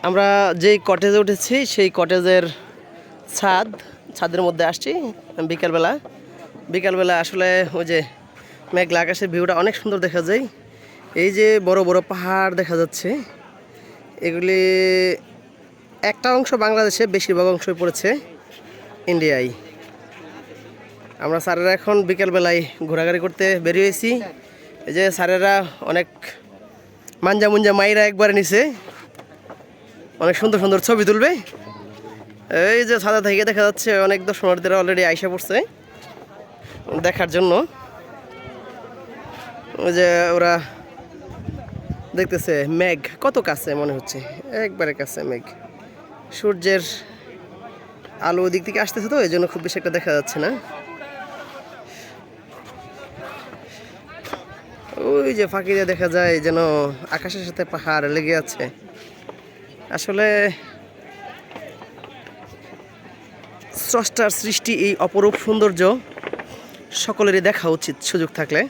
আমরা যেই কটেজে উঠেছি সেই কটেজের ছাদের মধ্যে আসছি বিকালবেলা আসলে ওই যে মেঘলা আকাশের ভিউটা অনেক সুন্দর দেখা যায়। এই যে বড় বড় পাহাড় দেখা যাচ্ছে, এগুলি একটা অংশ বাংলাদেশে, বেশিরভাগ অংশই পড়েছে ইন্ডিয়ায়। আমরা স্যারেরা এখন বিকেলবেলায় ঘোরাঘুরি করতে বেরিয়েছি। এই যে স্যারেরা অনেক মাঞ্জা মুঞ্জা মাইরা একবারে নিছে, অনেক সুন্দর সুন্দর ছবি তুলবে। এই যে ছাদা থেকে দেখা যাচ্ছে অনেক দর্শনার্থীরা অলরেডি আইসা পড়ছে দেখার জন্য। ওই যে ওরা দেখতেছে মেঘ কত কাছে মনে হচ্ছে, একবারে কাছে মেঘ। সূর্যের আলো ওদিক থেকে আসতেছে, তো এই জন্য খুব বেশি একটা দেখা যাচ্ছে না। ওই যে ফাঁকিতে দেখা যায় যেন আকাশের সাথে পাহাড় লেগে আছে। আসলে স্রষ্টার সৃষ্টি এই অপরূপ সৌন্দর্য সকলেরই দেখা উচিত সুযোগ থাকলে।